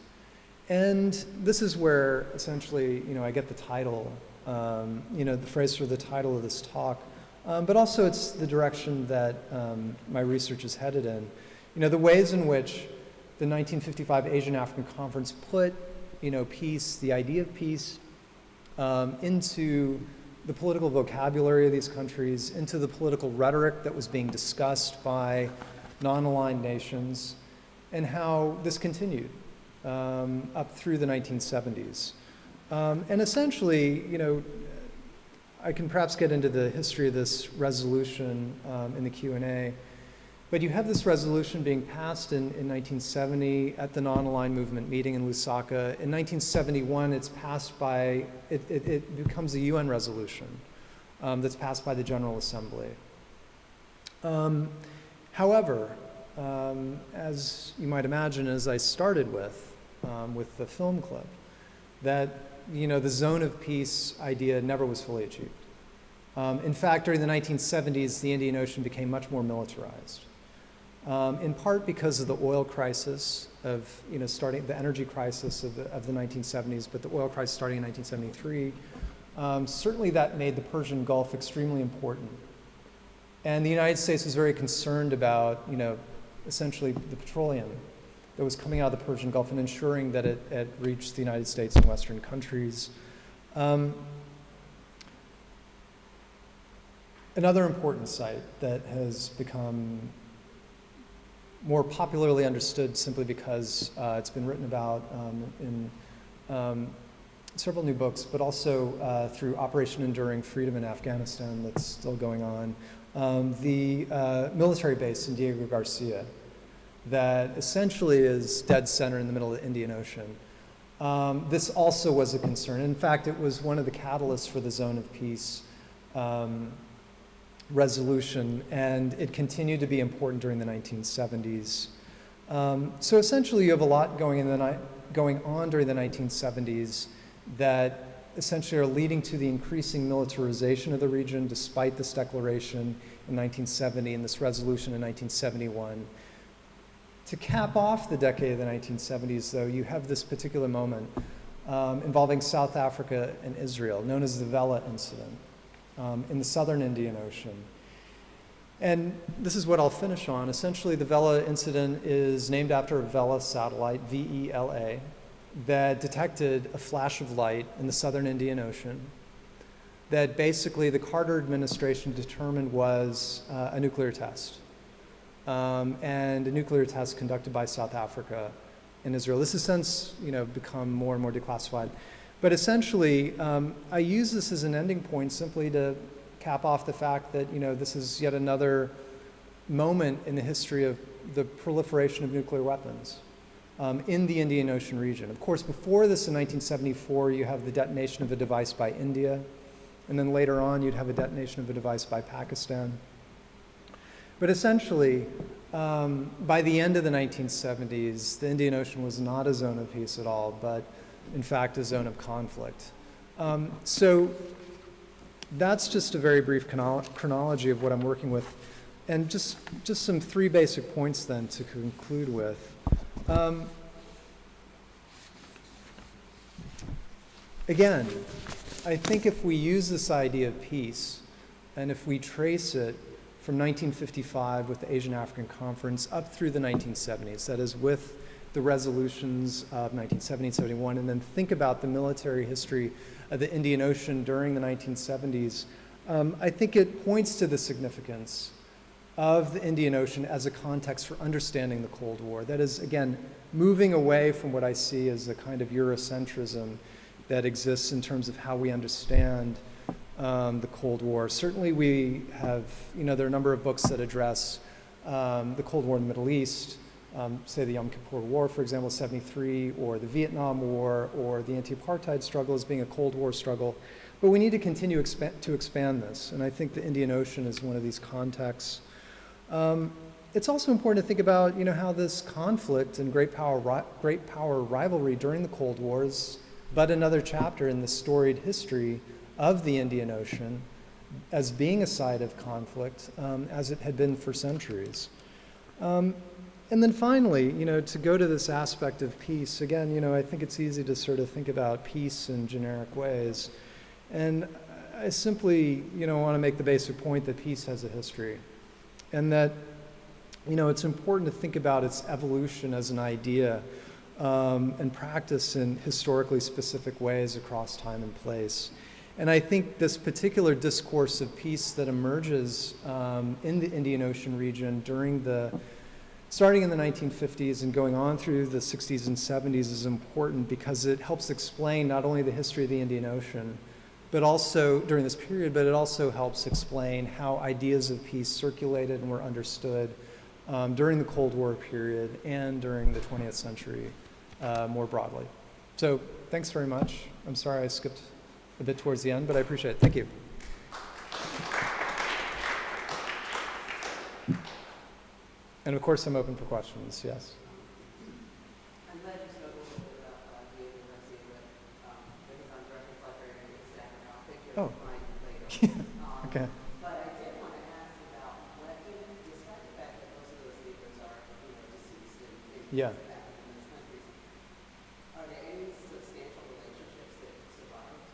And this is where essentially, I get the title, the phrase for the title of this talk, but also it's the direction that my research is headed in. The ways in which the 1955 Asian African Conference put, peace, the idea of peace, into the political vocabulary of these countries, into the political rhetoric that was being discussed by non-aligned nations, and how this continued up through the 1970s. And essentially, I can perhaps get into the history of this resolution in the Q&A, but you have this resolution being passed in 1970 at the non-aligned movement meeting in Lusaka. In 1971, it's passed by, it becomes a UN resolution that's passed by the General Assembly. However, as you might imagine, as I started with the film clip, that the zone of peace idea never was fully achieved. In fact, during the 1970s, the Indian Ocean became much more militarized. In part because of the oil crisis of, starting the energy crisis of the 1970s, but the oil crisis starting in 1973, certainly that made the Persian Gulf extremely important. And the United States was very concerned about, essentially the petroleum that was coming out of the Persian Gulf and ensuring that it reached the United States and Western countries. Another important site that has become more popularly understood simply because it's been written about in several new books, but also through Operation Enduring Freedom in Afghanistan that's still going on. The military base in Diego Garcia that essentially is dead center in the middle of the Indian Ocean. This also was a concern. In fact, it was one of the catalysts for the Zone of Peace resolution, and it continued to be important during the 1970s. So essentially, you have a lot going on during the 1970s that essentially are leading to the increasing militarization of the region, despite this declaration in 1970 and this resolution in 1971. To cap off the decade of the 1970s, though, you have this particular moment involving South Africa and Israel, known as the Vela incident in the southern Indian Ocean. And this is what I'll finish on. Essentially, the Vela incident is named after a Vela satellite, VELA, that detected a flash of light in the southern Indian Ocean that basically the Carter administration determined was a nuclear test. And a nuclear test conducted by South Africa and Israel. This has since, become more and more declassified. But essentially, I use this as an ending point simply to cap off the fact that, this is yet another moment in the history of the proliferation of nuclear weapons in the Indian Ocean region. Of course, before this in 1974, you have the detonation of a device by India, and then later on, you'd have a detonation of a device by Pakistan. But essentially, by the end of the 1970s, the Indian Ocean was not a zone of peace at all, but in fact, a zone of conflict. So that's just a very brief chronology of what I'm working with. And just some three basic points then to conclude with. Again, I think if we use this idea of peace, and if we trace it from 1955 with the Asian African Conference up through the 1970s, that is with the resolutions of 1970 and 71, and then think about the military history of the Indian Ocean during the 1970s, I think it points to the significance of the Indian Ocean as a context for understanding the Cold War. That is, again, moving away from what I see as a kind of Eurocentrism that exists in terms of how we understand the Cold War. Certainly we have, there are a number of books that address the Cold War in the Middle East, say the Yom Kippur War, for example, 73, or the Vietnam War, or the anti-apartheid struggle as being a Cold War struggle. But we need to continue to expand this, and I think the Indian Ocean is one of these contexts. It's also important to think about, how this conflict and great power rivalry during the Cold War is but another chapter in the storied history of the Indian Ocean as being a site of conflict, as it had been for centuries. And then finally, to go to this aspect of peace, again, I think it's easy to sort of think about peace in generic ways. And I simply, want to make the basic point that peace has a history. And that, it's important to think about its evolution as an idea and practice in historically specific ways across time and place. And I think this particular discourse of peace that emerges in the Indian Ocean region starting in the 1950s and going on through the 60s and 70s is important because it helps explain not only the history of the Indian Ocean, but also during this period, but it also helps explain how ideas of peace circulated and were understood during the Cold War period and during the 20th century more broadly. So thanks very much. I'm sorry I skipped a bit towards the end, but I appreciate it. Thank you. And of course, I'm open for questions, yes. I'm glad you spoke a little bit about the university, but because I'm director of librarian at staff, I'll pick your mind later. Okay. But I did want to ask about what, despite the fact that most of those leaders are, deceased in Yeah. African countries, are there any substantial relationships that survive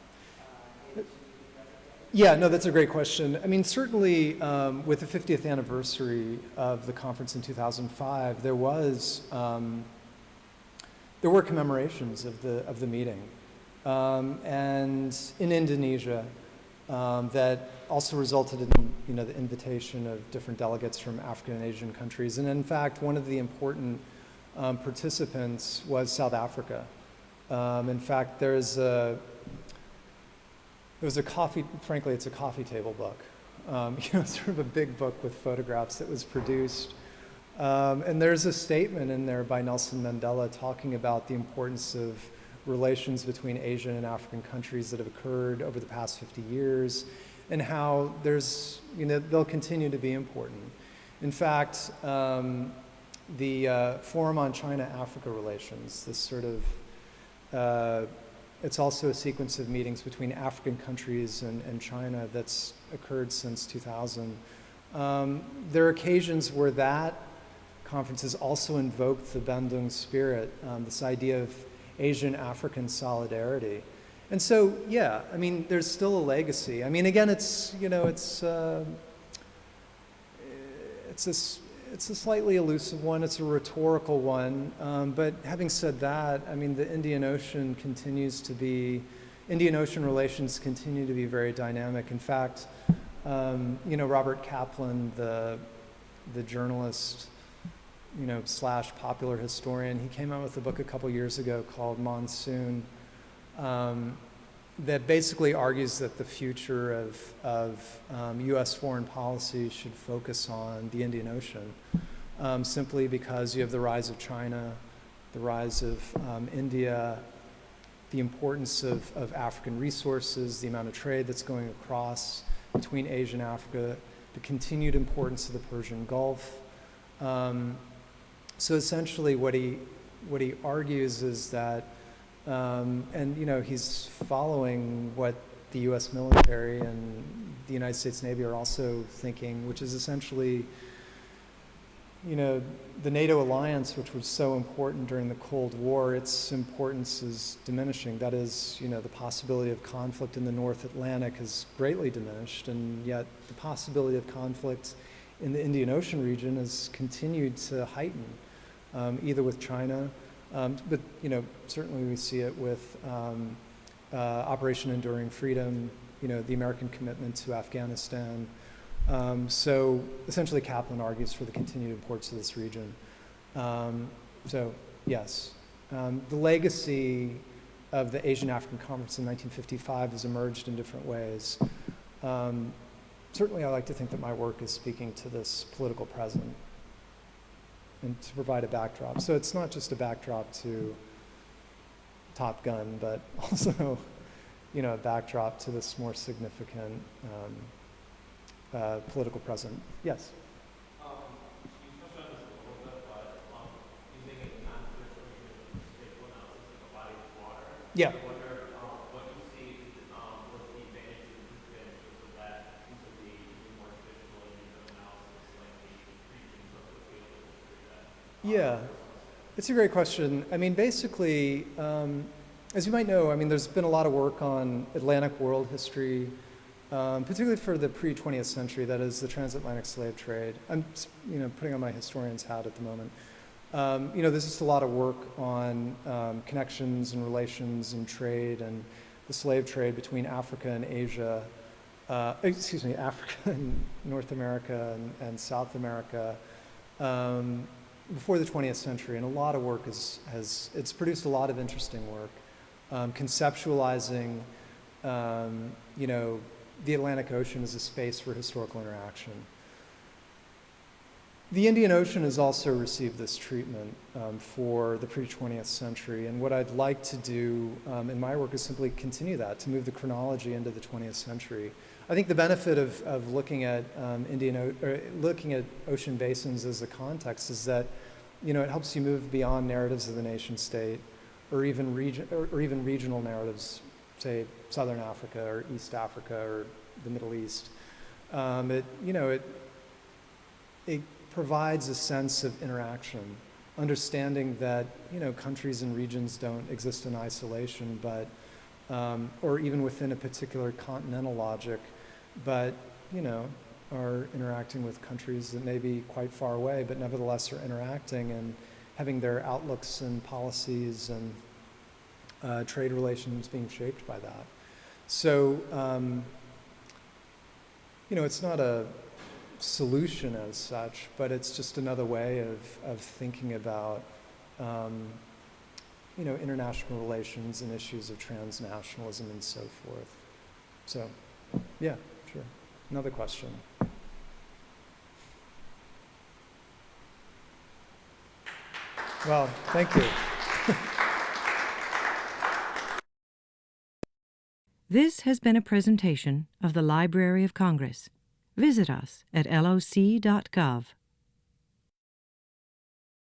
in the present day? Yeah, no, that's a great question. I mean, certainly with the 50th anniversary of the conference in 2005, there were commemorations of the meeting, and in Indonesia, that also resulted in the invitation of different delegates from African and Asian countries. And in fact, one of the important participants was South Africa. In fact, there's a coffee, frankly, it's a coffee table book. Sort of a big book with photographs that was produced. And there's a statement in there by Nelson Mandela talking about the importance of relations between Asian and African countries that have occurred over the past 50 years and how they'll continue to be important. In fact, the Forum on China-Africa Relations, this sort of it's also a sequence of meetings between African countries and China that's occurred since 2000. There are occasions where that conference has also invoked the Bandung spirit, this idea of Asian-African solidarity. And so, yeah, I mean, there's still a legacy. I mean, again, it's a slightly elusive one, it's a rhetorical one, but having said that, I mean, the Indian Ocean relations continue to be very dynamic. In fact, Robert Kaplan, the journalist, / popular historian, he came out with a book a couple years ago called Monsoon, that basically argues that the future of U.S. foreign policy should focus on the Indian Ocean, simply because you have the rise of China, the rise of India, the importance of African resources, the amount of trade that's going across between Asia and Africa, the continued importance of the Persian Gulf. So essentially what he argues is that and he's following what the U.S. military and the United States Navy are also thinking, which is essentially, the NATO alliance, which was so important during the Cold War, its importance is diminishing. That is, the possibility of conflict in the North Atlantic has greatly diminished, and yet the possibility of conflict in the Indian Ocean region has continued to heighten, either with China, but certainly we see it with Operation Enduring Freedom, the American commitment to Afghanistan. So essentially Kaplan argues for the continued importance of this region. So yes, the legacy of the Asian African Conference in 1955 has emerged in different ways. Certainly I like to think that my work is speaking to this political present and to provide a backdrop. So it's not just a backdrop to Top Gun, but also, a backdrop to this more significant political present. Yes? You touched on this a little bit, but using a non-traditional spatial analysis of a body of water, Yeah. I wonder what you see was the advantage and disadvantages of that in Yeah, it's a great question. I mean, basically, as you might know, I mean, there's been a lot of work on Atlantic world history, particularly for the pre-20th century, that is the transatlantic slave trade. I'm, putting on my historian's hat at the moment. There's just a lot of work on connections and relations and trade and the slave trade between Africa and Asia, Africa and North America and South America before the 20th century. And a lot of work it's produced a lot of interesting work, conceptualizing, the Atlantic Ocean as a space for historical interaction. The Indian Ocean has also received this treatment for the pre-20th century, and what I'd like to do in my work is simply continue that, to move the chronology into the 20th century. I think the benefit of looking at looking at ocean basins as a context is that, it helps you move beyond narratives of the nation state, or even regional narratives, say Southern Africa or East Africa or the Middle East. It provides a sense of interaction, understanding that countries and regions don't exist in isolation, but or even within a particular continental logic, but are interacting with countries that may be quite far away, but nevertheless are interacting and having their outlooks and policies and trade relations being shaped by that. So it's not a solution as such, but it's just another way of thinking about international relations and issues of transnationalism and so forth. So, yeah, sure. Another question. Well, thank you. This has been a presentation of the Library of Congress. Visit us at loc.gov.